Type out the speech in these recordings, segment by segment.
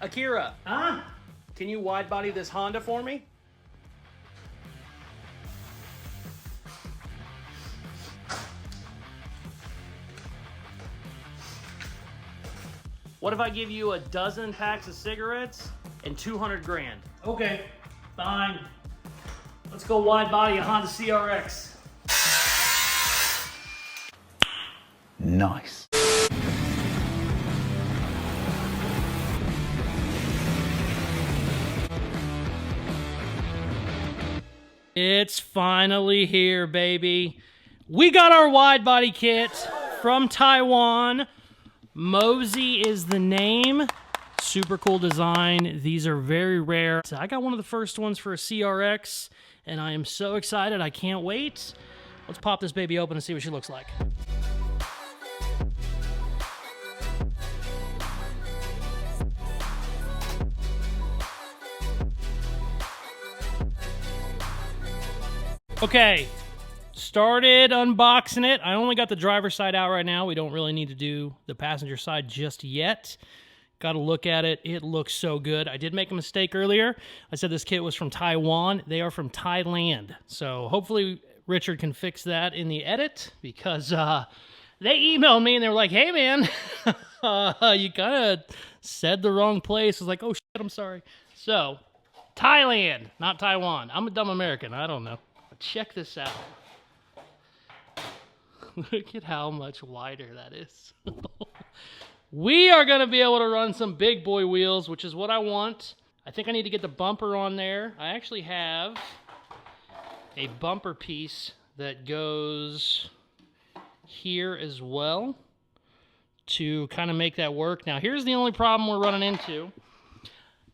Akira, Huh? can you wide body this Honda for me? What if I give you a dozen packs of cigarettes and 200 grand? Okay, fine. Let's go wide body a Honda CRX. Nice. It's finally here, baby. We got our wide body kit from Taiwan. Mosey is the name. Super cool design. These are very rare. So I got one of the first ones for a CRX, and I am so excited. I can't wait. Let's pop this baby open and see what she looks like. Okay, started unboxing it. I only got the driver's side out right now. We don't really need to do the passenger side just yet. Got to look at it. It looks so good. I did make a mistake earlier. I said this kit was from Taiwan. They are from Thailand. So hopefully Richard can fix that in the edit, because they emailed me and they were like, hey man, you kind of said the wrong place. I was like, oh shit, I'm sorry. So Thailand, not Taiwan. I'm a dumb American. I don't know. Check this out. Look at how much wider that is. We are going to be able to run some big boy wheels, which is what I want. I think I need to get the bumper on there. I actually have a bumper piece that goes here as well to kind of make that work. Now, here's the only problem we're running into.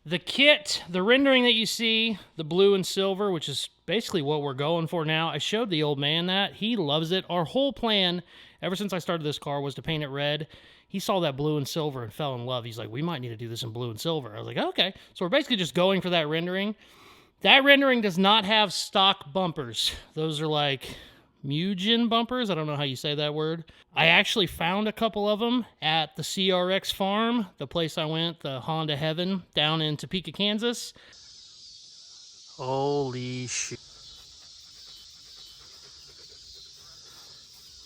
The kit, the rendering that you see, the blue and silver, which is basically what we're going for now. I showed the old man that. He loves it. Our whole plan, ever since I started this car, was to paint it red. He saw that blue and silver and fell in love. He's like, we might need to do this in blue and silver. I was like, okay. So we're basically just going for that rendering. That rendering does not have stock bumpers. Those are like Mugen bumpers. I don't know how you say that word. I actually found a couple of them at the CRX farm, the place I went, the Honda Heaven, down in Topeka, Kansas. Holy shit.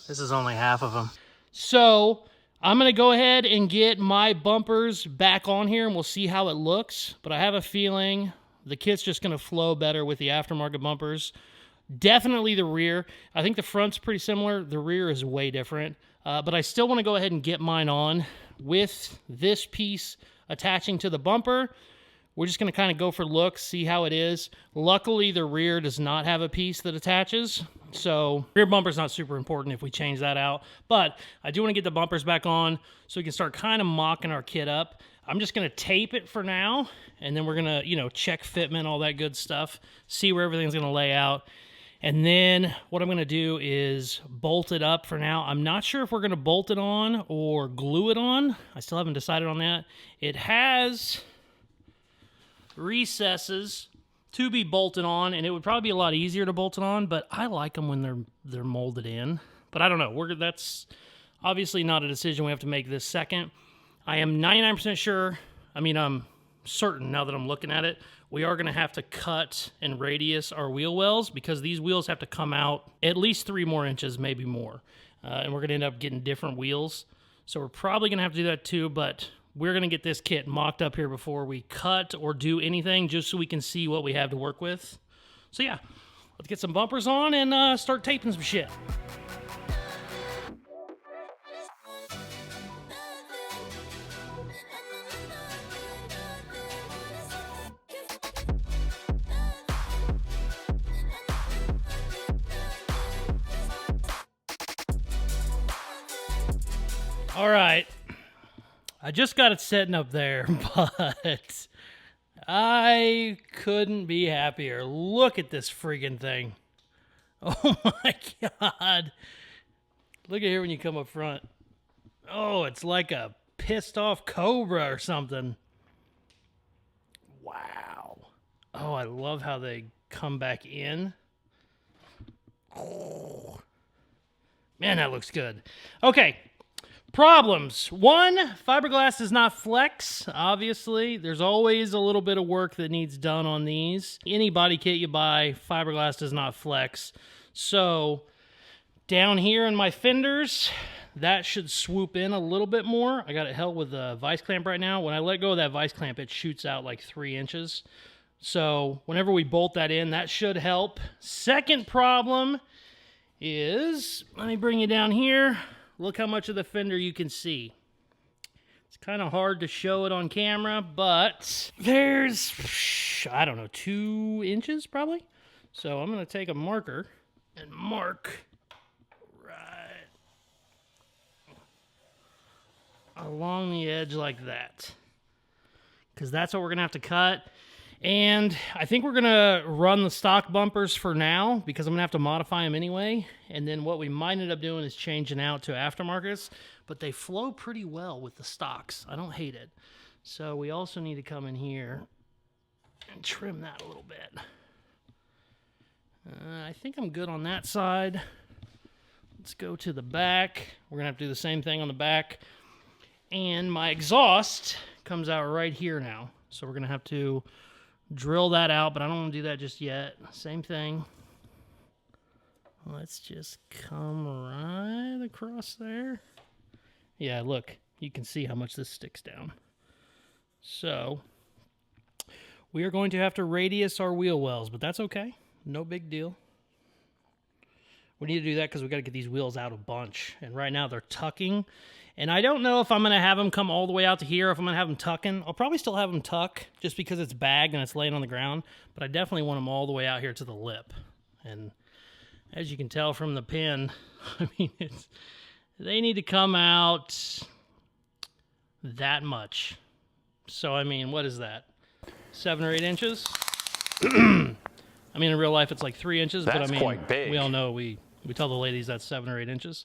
This is only half of them. So I'm going to go ahead and get my bumpers back on here and we'll see how it looks. But I have a feeling the kit's just going to flow better with the aftermarket bumpers. Definitely the rear. I think the front's pretty similar. The rear is way different. But I still want to go ahead and get mine on with this piece attaching to the bumper. We're just going to kind of go for looks, see how it is. Luckily, the rear does not have a piece that attaches. So rear bumper's not super important if we change that out. But I do want to get the bumpers back on so we can start kind of mocking our kit up. I'm just going to tape it for now. And then we're going to, check fitment, all that good stuff. See where everything's going to lay out. And then what I'm going to do is bolt it up for now. I'm not sure if we're going to bolt it on or glue it on. I still haven't decided on that. It has recesses to be bolted on, and it would probably be a lot easier to bolt it on, but I like them when they're molded in. But I don't know. That's obviously not a decision we have to make this second. I am 99% sure. I'm certain now that I'm looking at it. We are going to have to cut and radius our wheel wells because these wheels have to come out at least 3 more inches, maybe more. And we're going to end up getting different wheels. So we're probably going to have to do that too, but we're going to get this kit mocked up here before we cut or do anything just so we can see what we have to work with. So yeah, let's get some bumpers on and start taping some shit. All right, I just got it setting up there, but I couldn't be happier. Look at this freaking thing. Oh my God. Look at here when you come up front. Oh, it's like a pissed off cobra or something. Wow. Oh, I love how they come back in. Oh. Man, that looks good. Okay. Problems. One, fiberglass does not flex, obviously. There's always a little bit of work that needs done on these. Any body kit you buy, fiberglass does not flex. So, down here in my fenders, that should swoop in a little bit more. I got it held with a vice clamp right now. When I let go of that vice clamp, it shoots out like 3 inches. So, whenever we bolt that in, that should help. Second problem is, let me bring you down here. Look how much of the fender you can see. It's kind of hard to show it on camera, but there's, I don't know, 2 inches probably. So I'm going to take a marker and mark right along the edge like that. Because that's what we're going to have to cut. And I think we're going to run the stock bumpers for now because I'm going to have to modify them anyway. And then what we might end up doing is changing out to aftermarkets. But they flow pretty well with the stocks. I don't hate it. So we also need to come in here and trim that a little bit. I think I'm good on that side. Let's go to the back. We're going to have to do the same thing on the back. And my exhaust comes out right here now. So we're going to have to drill that out, but I don't want to do that just yet. Same thing. Let's just come right across there. Yeah, look, you can see how much this sticks down. So, we are going to have to radius our wheel wells, but that's okay. No big deal. We need to do that because we got to get these wheels out a bunch. And right now they're tucking. And I don't know if I'm going to have them come all the way out to here, or if I'm going to have them tucking. I'll probably still have them tuck, just because it's bagged and it's laying on the ground. But I definitely want them all the way out here to the lip. And as you can tell from the pin, I mean, they need to come out that much. So, I mean, what is that? 7 or 8 inches? I mean, in real life, it's like 3 inches. That's but I mean, quite big. We all know, we tell the ladies that's 7 or 8 inches.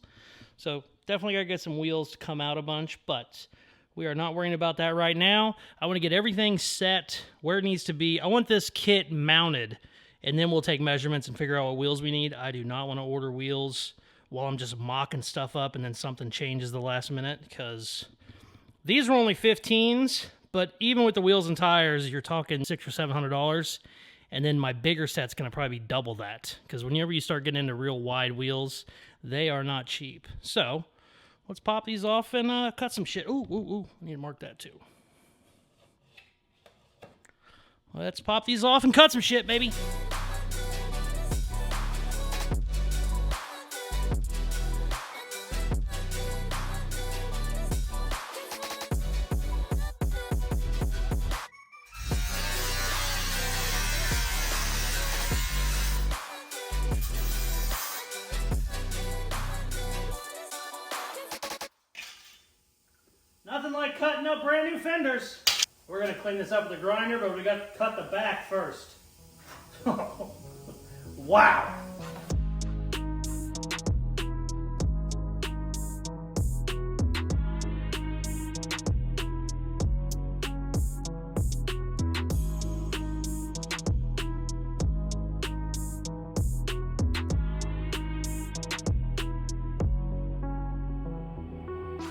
So, definitely got to get some wheels to come out a bunch, but we are not worrying about that right now. I want to get everything set where it needs to be. I want this kit mounted, and then we'll take measurements and figure out what wheels we need. I do not want to order wheels while I'm just mocking stuff up and then something changes the last minute, because these were only 15s, but even with the wheels and tires, you're talking $600 or $700, and then my bigger set's going to probably be double that, because whenever you start getting into real wide wheels, they are not cheap. So, let's pop these off and cut some shit. Ooh, I need to mark that too. Let's pop these off and cut some shit, baby. Nothing like cutting up brand new fenders. We're going to clean this up with a grinder, but we got to cut the back first. Wow.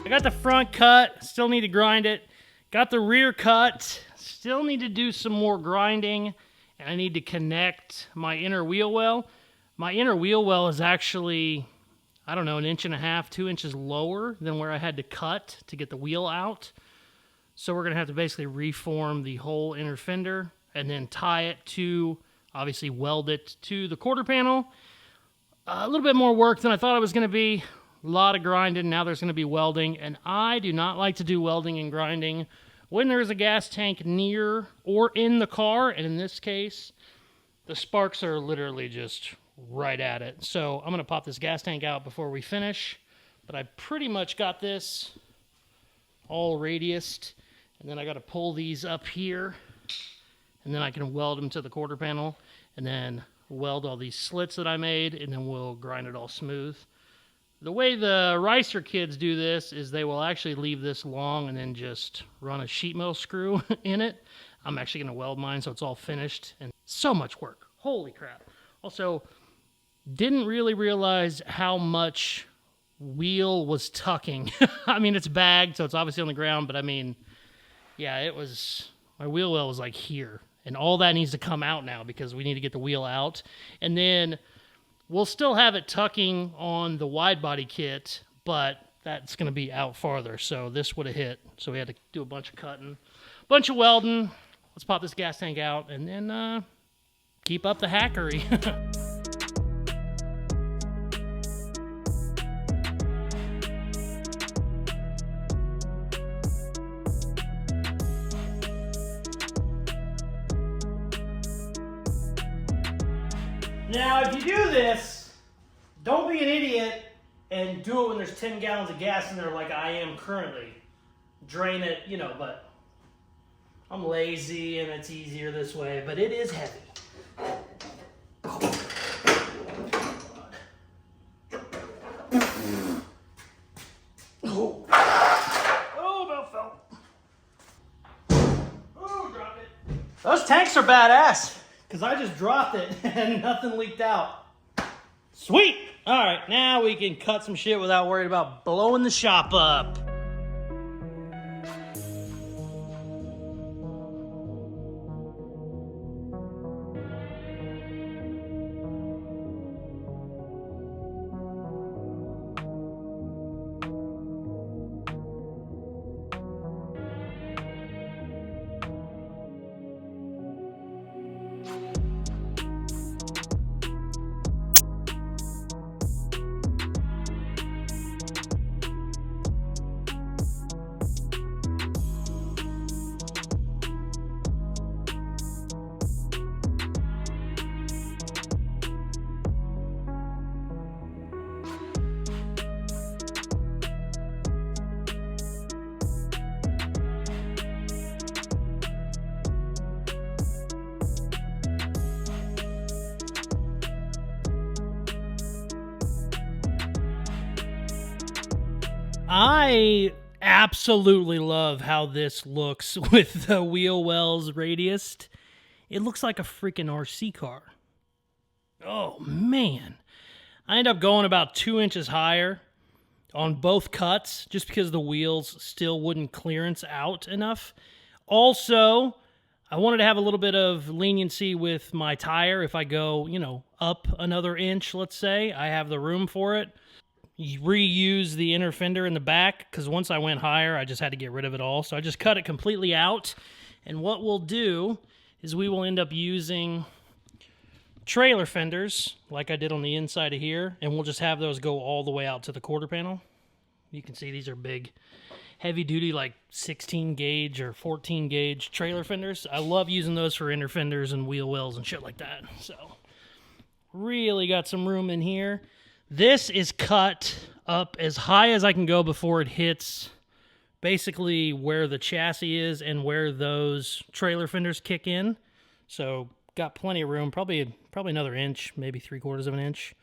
I got the front cut, still need to grind it. Got the rear cut, still need to do some more grinding, and I need to connect my inner wheel well. My inner wheel well is actually, I don't know, 1.5 inches, 2 inches lower than where I had to cut to get the wheel out. So we're going to have to basically reform the whole inner fender and then tie it to, obviously weld it to the quarter panel. A little bit more work than I thought it was going to be. A lot of grinding. Now there's going to be welding, and I do not like to do welding and grinding when there's a gas tank near or in the car, and in this case, the sparks are literally just right at it. So I'm going to pop this gas tank out before we finish, but I pretty much got this all radiused, and then I got to pull these up here, and then I can weld them to the quarter panel, and then weld all these slits that I made, and then we'll grind it all smooth. The way the Ricer kids do this is they will actually leave this long and then just run a sheet metal screw in it. I'm actually going to weld mine so it's all finished, and so much work. Holy crap. Also, didn't really realize how much wheel was tucking. I mean, it's bagged, so it's obviously on the ground, but I mean, yeah, it was, my wheel well was like here. And all that needs to come out now because we need to get the wheel out. And then we'll still have it tucking on the wide body kit, but that's going to be out farther. So this would have hit. So we had to do a bunch of cutting, bunch of welding. Let's pop this gas tank out and then keep up the hackery. Now, if you do this, don't be an idiot and do it when there's 10 gallons of gas in there like I am currently. Drain it, you know, but I'm lazy and it's easier this way, but it is heavy. Oh, about fell. Oh, drop it. Those tanks are badass. Because I just dropped it and nothing leaked out. Sweet! Alright, now we can cut some shit without worrying about blowing the shop up. I absolutely love how this looks with the wheel wells radiused. It looks like a freaking RC car. Oh, man. I end up going about 2 inches higher on both cuts just because the wheels still wouldn't clearance out enough. Also, I wanted to have a little bit of leniency with my tire. If I go, you know, up another inch, let's say, I have the room for it. Reuse the inner fender in the back, because once I went higher, I just had to get rid of it all. So I just cut it completely out. And what we'll do is we will end up using trailer fenders, like I did on the inside of here, and we'll just have those go all the way out to the quarter panel. You can see these are big, heavy-duty, like 16 gauge or 14 gauge trailer fenders. I love using those for inner fenders and wheel wells and shit like that. So really got some room in here. This is cut up as high as I can go before it hits basically where the chassis is and where those trailer fenders kick in. So got plenty of room, probably another inch, maybe 3/4 of an inch.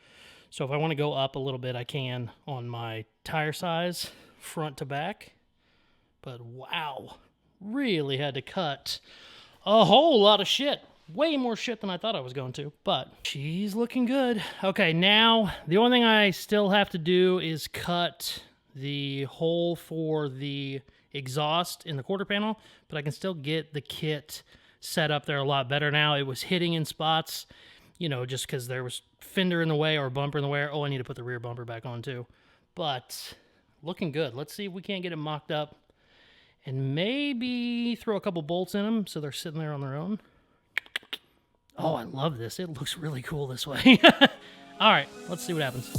So if I want to go up a little bit, I can on my tire size, front to back. But wow, really had to cut a whole lot of shit. Way more shit than I thought I was going to, but she's looking good. Okay, now the only thing I still have to do is cut the hole for the exhaust in the quarter panel, but I can still get the kit set up there a lot better now. It was hitting in spots, you know, just because there was fender in the way or bumper in the way. Oh, I need to put the rear bumper back on too. But looking good. Let's see if we can't get it mocked up and maybe throw a couple bolts in them so they're sitting there on their own. Oh, I love this. It looks really cool this way. All right, let's see what happens.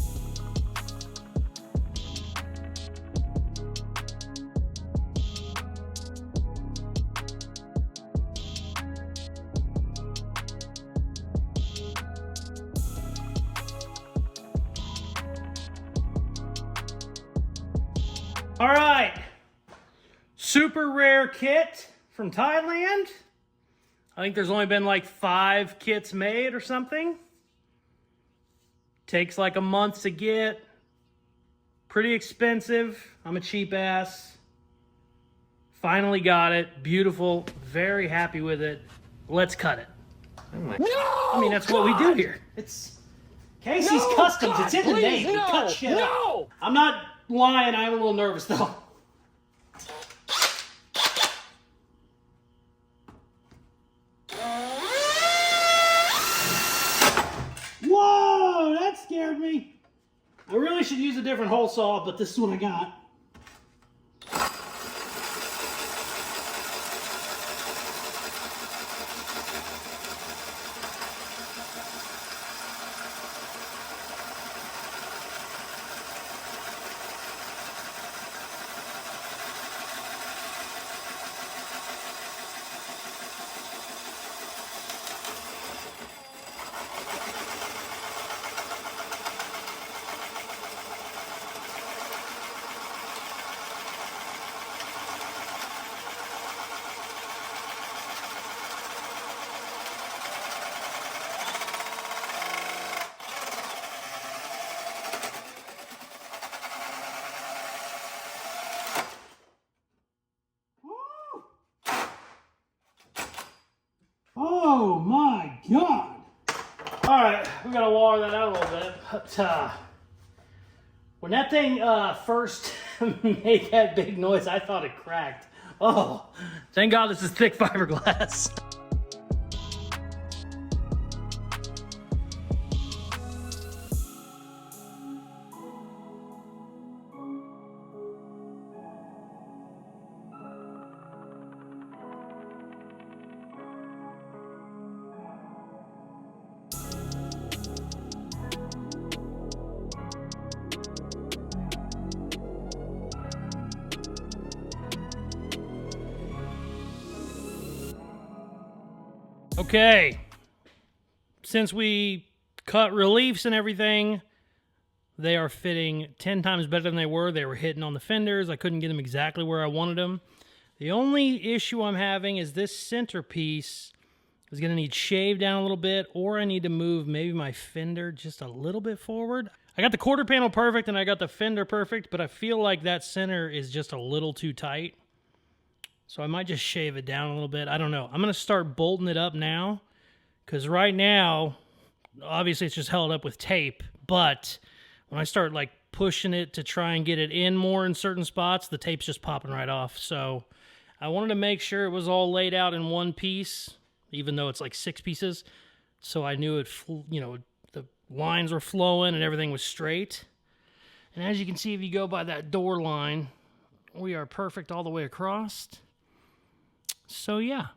All right, super rare kit from Thailand. I think there's only been like 5 kits made or something. Takes like a month to get. Pretty expensive. I'm a cheap ass. Finally got it. Beautiful. Very happy with it. Let's cut it. No! I mean, that's what we do here. It's Caseyscustoms, it's in the name. We cut shit up. I'm not lying, I'm a little nervous though. Whoa, that scared me. I really should use a different hole saw, but this is what I got. Oh my God. All right, we gotta water that out a little bit. But when that thing first made that big noise, I thought it cracked. Oh, thank God this is thick fiberglass. Okay, since we cut reliefs and everything, they are fitting 10 times better than they were. They were hitting on the fenders. I couldn't get them exactly where I wanted them. The only issue I'm having is this centerpiece is going to need shaved down a little bit, or I need to move maybe my fender just a little bit forward. I got the quarter panel perfect and I got the fender perfect, but I feel like that center is just a little too tight. So I might just shave it down a little bit. I don't know. I'm going to start bolting it up now, because right now, obviously it's just held up with tape, but when I start like pushing it to try and get it in more in certain spots, the tape's just popping right off. So I wanted to make sure it was all laid out in one piece, even though it's like 6 pieces. So I knew it, you know, the lines were flowing and everything was straight. And as you can see, if you go by that door line, we are perfect all the way across. So yeah,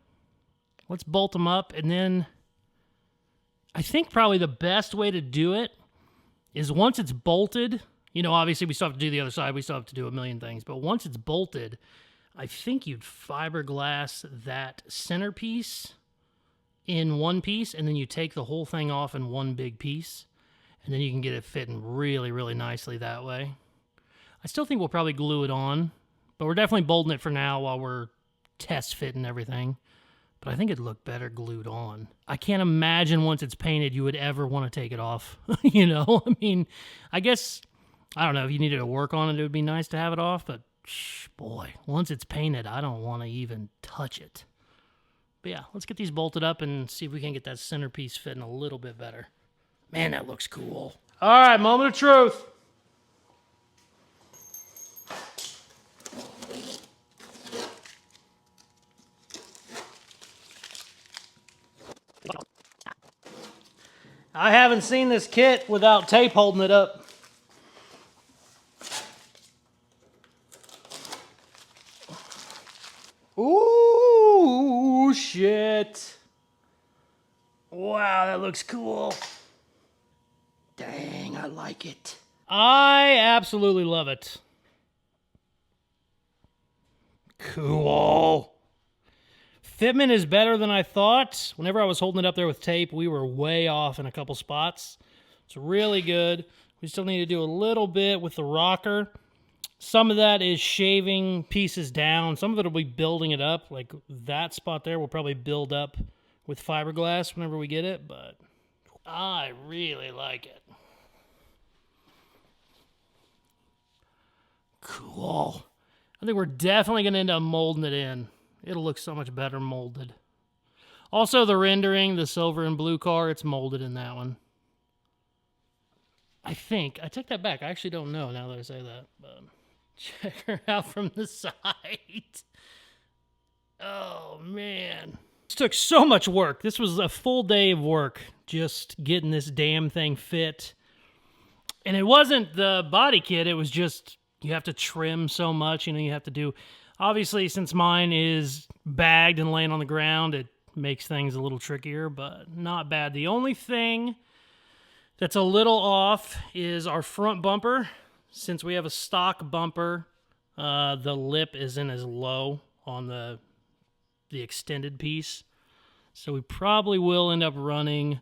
let's bolt them up, and then I think probably the best way to do it is once it's bolted, you know, obviously we still have to do the other side, we still have to do a million things, but once it's bolted, I think you'd fiberglass that centerpiece in one piece, and then you take the whole thing off in one big piece, and then you can get it fitting really, really nicely that way. I still think we'll probably glue it on, but we're definitely bolting it for now while we're test fitting everything. But I think it'd look better glued on. I can't imagine once it's painted you would ever want to take it off. You know, I mean, I guess, I don't know, if you needed to work on it, it would be nice to have it off, but boy, once it's painted, I don't want to even touch it. But yeah, let's get these bolted up and see if we can get that centerpiece fitting a little bit better. Man, that looks cool. All right, moment of truth. I haven't seen this kit without tape holding it up. Ooh, shit. Wow, that looks cool. Dang, I like it. I absolutely love it. Cool. Fitment is better than I thought. Whenever I was holding it up there with tape, we were way off in a couple spots. It's really good. We still need to do a little bit with the rocker. Some of that is shaving pieces down. Some of it will be building it up. Like that spot there will probably build up with fiberglass whenever we get it, but I really like it. Cool. I think we're definitely going to end up molding it in. It'll look so much better molded. Also, the rendering, the silver and blue car, it's molded in that one. I think. I take that back. I actually don't know now that I say that. But check her out from the side. Oh, man. This took so much work. This was a full day of work just getting this damn thing fit. And it wasn't the body kit. It was just you have to trim so much. You know, you have to do... Obviously, since mine is bagged and laying on the ground, it makes things a little trickier, but not bad. The only thing that's a little off is our front bumper. Since we have a stock bumper, the lip isn't as low on the extended piece. So we probably will end up running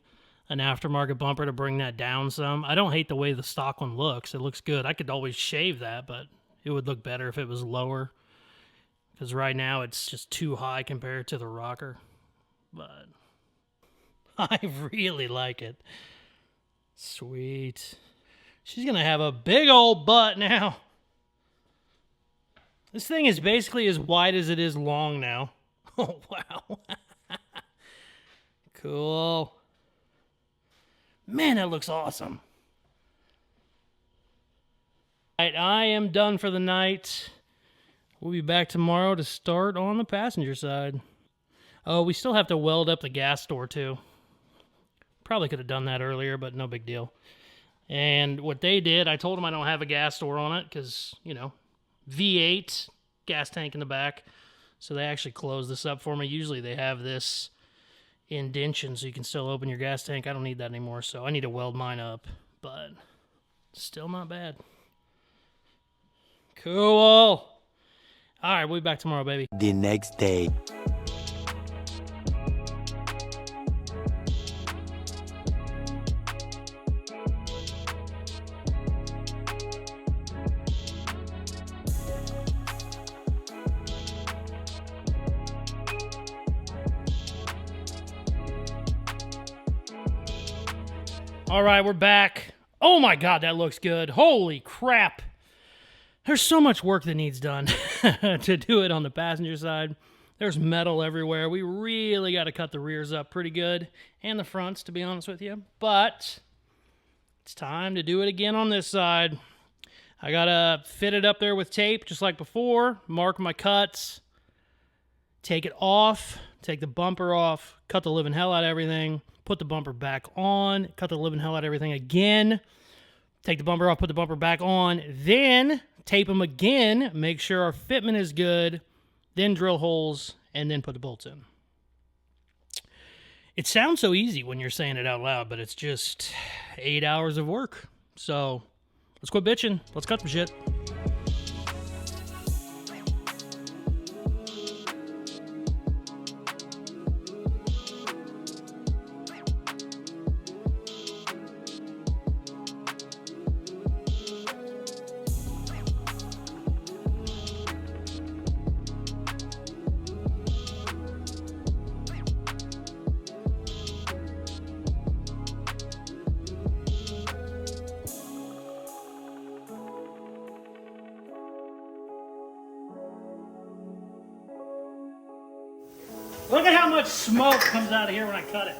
an aftermarket bumper to bring that down some. I don't hate the way the stock one looks. It looks good. I could always shave that, but it would look better if it was lower. Because right now it's just too high compared to the rocker. But I really like it. Sweet. She's going to have a big old butt now. This thing is basically as wide as it is long now. Oh, wow. Cool. Man, that looks awesome. All right, I am done for the night. We'll be back tomorrow to start on the passenger side. Oh, we still have to weld up the gas door, too. Probably could have done that earlier, but no big deal. And what they did, I told them I don't have a gas door on it because, you know, V8, gas tank in the back. So they actually closed this up for me. Usually they have this indention so you can still open your gas tank. I don't need that anymore, so I need to weld mine up. But still not bad. Cool. All right, we'll be back tomorrow, baby. The next day. All right, we're back. Oh my God, that looks good. Holy crap. There's so much work that needs done to do it on the passenger side. There's metal everywhere. We really got to cut the rears up pretty good, and the fronts, to be honest with you. But it's time to do it again on this side. I got to fit it up there with tape, just like before, mark my cuts, take it off, take the bumper off, cut the living hell out of everything, put the bumper back on, cut the living hell out of everything again, take the bumper off, put the bumper back on, then tape them again, make sure our fitment is good, then drill holes, and then put the bolts in. It sounds so easy when you're saying it out loud, but it's just 8 hours of work. So let's quit bitching. Let's cut some shit. Look at how much smoke comes out of here when I cut it.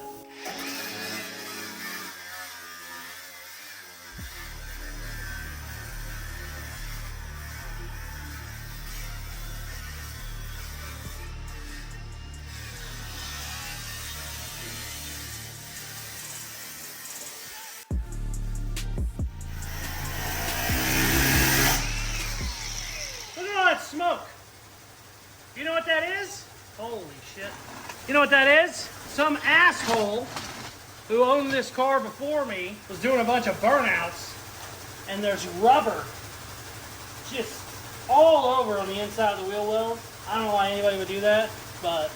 Look at all that smoke. You know what that is? Holy shit. You know what that is? Some asshole who owned this car before me was doing a bunch of burnouts, and there's rubber just all over on the inside of the wheel well. I don't know why anybody would do that, but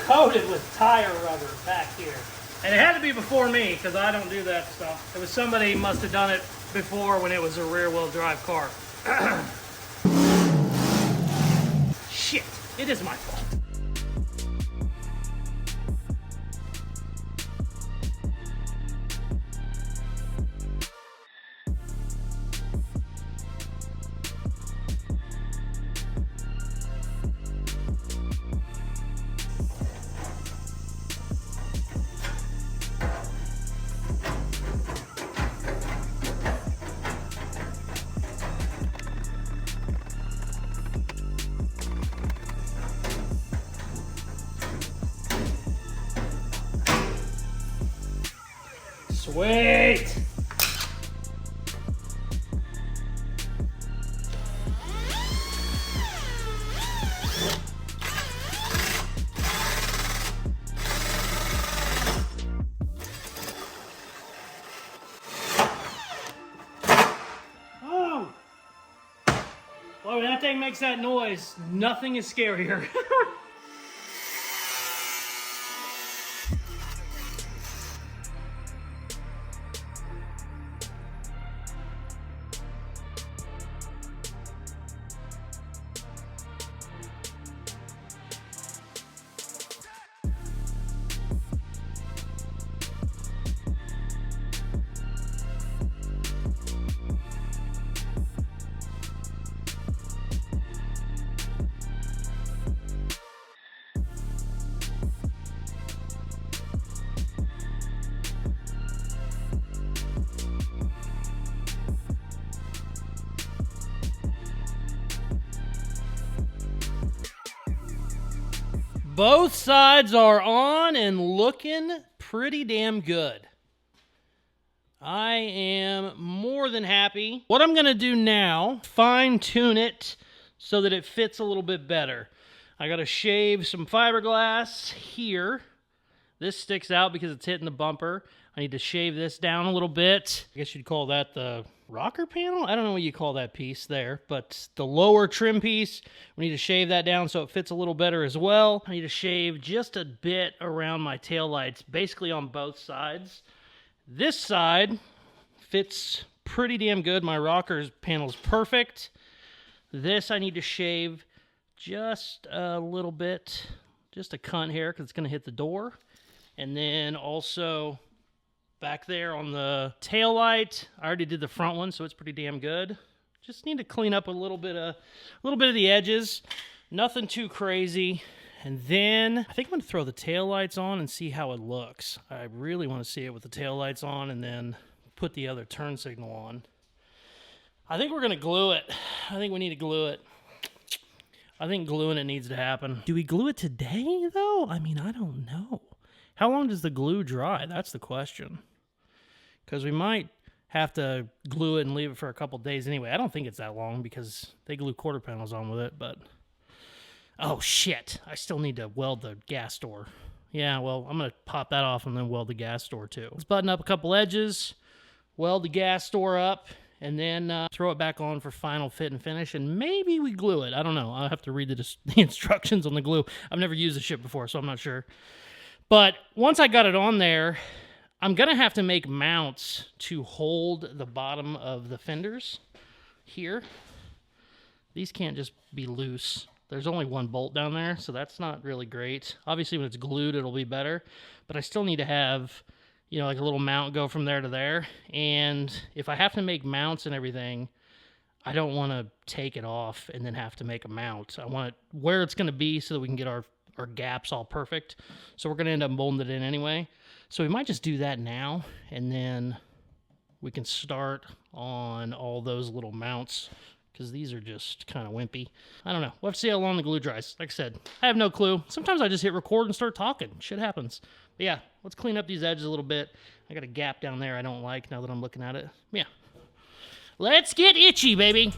coated with tire rubber back here. And it had to be before me, because I don't do that stuff. It was somebody who must have done it before when it was a rear-wheel drive car. Shit, it is my fault. Wait! Oh! Well, when that thing makes that noise, nothing is scarier. Both sides are on and looking pretty damn good. I am more than happy. What I'm going to do now, fine tune it so that it fits a little bit better. I got to shave some fiberglass here. This sticks out because it's hitting the bumper. I need to shave this down a little bit. I guess you'd call that the rocker panel? I don't know what you call that piece there, but the lower trim piece, we need to shave that down so it fits a little better as well. I need to shave just a bit around my taillights, basically on both sides. This side fits pretty damn good. My rocker panel's perfect. This I need to shave just a little bit, just a cunt here because it's going to hit the door. And then also back there on the tail light, I already did the front one, so it's pretty damn good. Just need to clean up a little bit of the edges. Nothing too crazy. And then I think I'm going to throw the tail lights on and see how it looks. I really want to see it with the tail lights on and then put the other turn signal on. I think we're going to glue it. I think we need to glue it. I think gluing it needs to happen. Do we glue it today, though? I mean, I don't know. How long does the glue dry? That's the question. Because we might have to glue it and leave it for a couple days anyway. I don't think it's that long because they glue quarter panels on with it, but... Oh, shit. I still need to weld the gas door. Yeah, well, I'm going to pop that off and then weld the gas door, too. Let's button up a couple edges, weld the gas door up, and then throw it back on for final fit and finish, and maybe we glue it. I don't know. I'll have to read the instructions on the glue. I've never used this shit before, so I'm not sure. But once I got it on there, I'm going to have to make mounts to hold the bottom of the fenders here. These can't just be loose. There's only one bolt down there, so that's not really great. Obviously, when it's glued, it'll be better. But I still need to have, you know, like a little mount go from there to there. And if I have to make mounts and everything, I don't want to take it off and then have to make a mount. I want it where it's going to be so that we can get our gaps all perfect. So we're going to end up molding it in anyway. So we might just do that now, and then we can start on all those little mounts, because these are just kind of wimpy. I don't know. We'll have to see how long the glue dries. Like I said, I have no clue. Sometimes I just hit record and start talking. Shit happens. But yeah, let's clean up these edges a little bit. I got a gap down there I don't like now that I'm looking at it. Yeah. Let's get itchy, baby.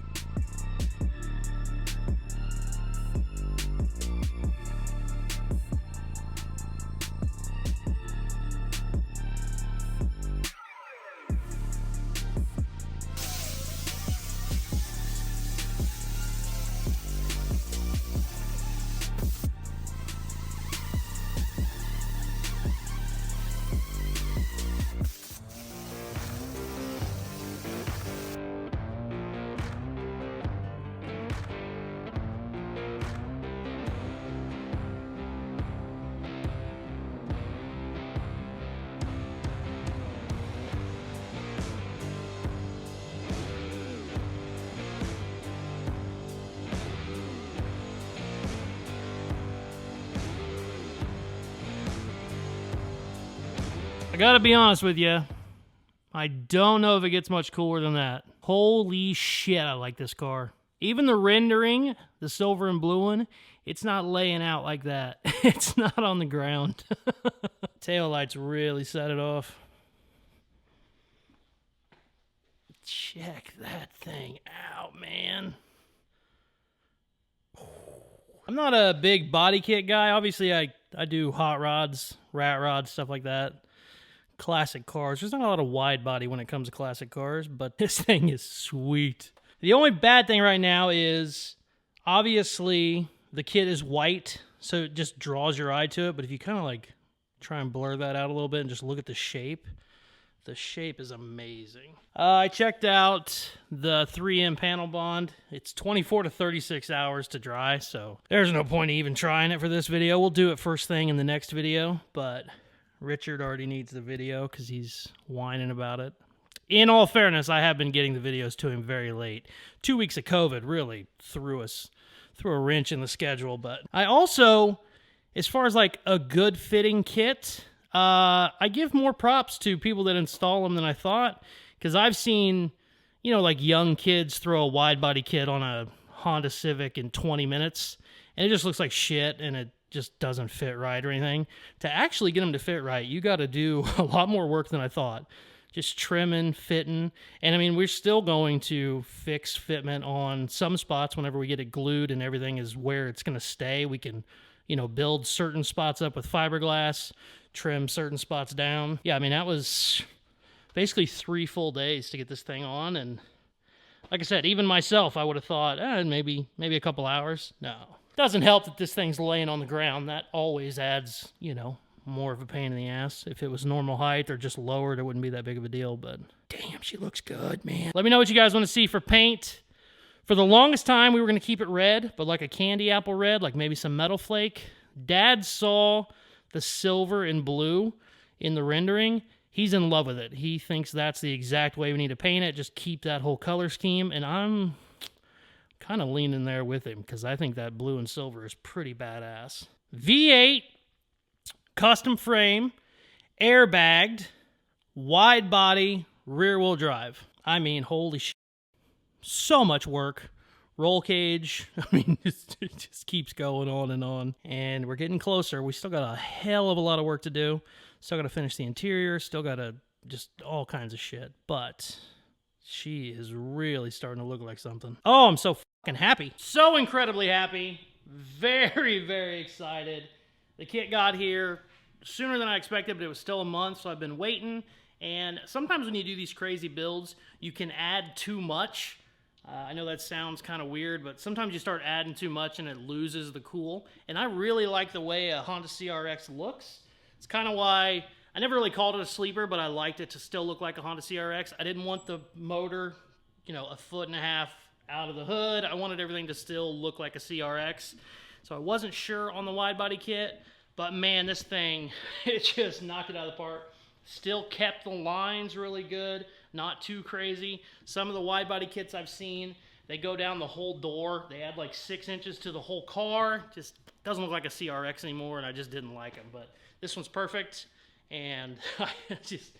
I gotta be honest with you, I don't know if it gets much cooler than that. Holy shit, I like this car. Even the rendering, the silver and blue one, it's not laying out like that. It's not on the ground. Taillights really set it off. check that thing out, man. I'm not a big body kit guy. Obviously, I do hot rods, rat rods, stuff like that. Classic cars. There's not a lot of wide body when it comes to classic cars, but this thing is sweet. The only bad thing right now is, obviously, the kit is white, so it just draws your eye to it, but if you kind of like try and blur that out a little bit and just look at the shape is amazing. I checked out the 3M panel bond. It's 24 to 36 hours to dry, so there's no point in even trying it for this video. We'll do it first thing in the next video, but Richard already needs the video because he's whining about it. In all fairness, I have been getting the videos to him very late. 2 weeks of COVID really threw a wrench in the schedule, but I also, as far as like a good fitting kit, I give more props to people that install them than I thought, because I've seen, like young kids throw a wide body kit on a Honda Civic in 20 minutes, and it just looks like shit, and it just doesn't fit right or anything. To actually get them to fit right, you got to do a lot more work than I thought. Just trimming, fitting, and I mean, we're still going to fix fitment on some spots whenever we get it glued and everything is where it's going to stay. We can, build certain spots up with fiberglass, trim certain spots down. Yeah, I mean, that was basically 3 full days to get this thing on, and like I said, even myself, I would have thought, maybe a couple hours. No. Doesn't help that this thing's laying on the ground. That always adds, more of a pain in the ass. If it was normal height or just lowered, it wouldn't be that big of a deal, but damn, she looks good, man. Let me know what you guys want to see for paint. For the longest time, we were going to keep it red, but like a candy apple red, like maybe some metal flake. Dad saw the silver and blue in the rendering. He's in love with it. He thinks that's the exact way we need to paint it. Just keep that whole color scheme, and I'm kind of leaning there with him because I think that blue and silver is pretty badass. V8, custom frame, airbagged, wide body, rear wheel drive. I mean, holy shit. So much work. Roll cage. I mean, it just keeps going on. And we're getting closer. We still got a hell of a lot of work to do. Still got to finish the interior. Still got to just all kinds of shit. But she is really starting to look like something. Oh, I'm so fucking happy. So incredibly happy. Very, very excited. The kit got here sooner than I expected, but it was still a month, so I've been waiting. And sometimes when you do these crazy builds, you can add too much. I know that sounds kind of weird, but sometimes you start adding too much and it loses the cool. And I really like the way a Honda CRX looks. It's kind of why I never really called it a sleeper, but I liked it to still look like a Honda CRX. I didn't want the motor, a 1.5 foot out of the hood. I wanted everything to still look like a CRX. So I wasn't sure on the wide body kit, but man, this thing, it just knocked it out of the park. Still kept the lines really good, not too crazy. Some of the wide body kits I've seen, they go down the whole door. They add like 6 inches to the whole car. Just doesn't look like a CRX anymore, and I just didn't like them. But this one's perfect, and I just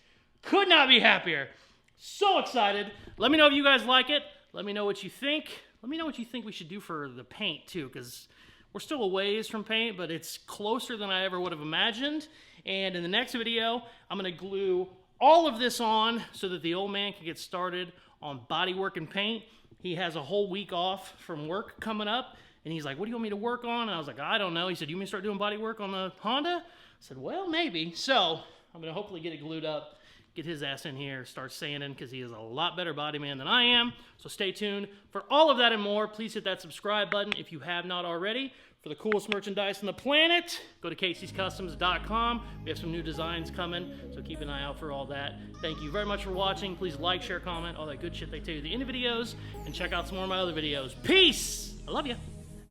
could not be happier. So excited. Let me know if you guys like it. Let me know what you think. Let me know what you think we should do for the paint too, because we're still a ways from paint, but it's closer than I ever would have imagined. And in the next video, I'm going to glue all of this on so that the old man can get started on bodywork and paint. He has a whole week off from work coming up, and he's like, what do you want me to work on? And I was like, I don't know. He said, you want me to start doing bodywork on the Honda? I said, well, maybe. So I'm going to hopefully get it glued up, get his ass in here, start sanding, because he is a lot better body man than I am. So stay tuned for all of that and more. Please hit that subscribe button if you have not already. For the coolest merchandise on the planet, go to Caseyscustoms.com. We have some new designs coming, so keep an eye out for all that. Thank you very much for watching. Please like, share, comment, all that good shit they tell you at the end of videos, and check out some more of my other videos. Peace! I love you.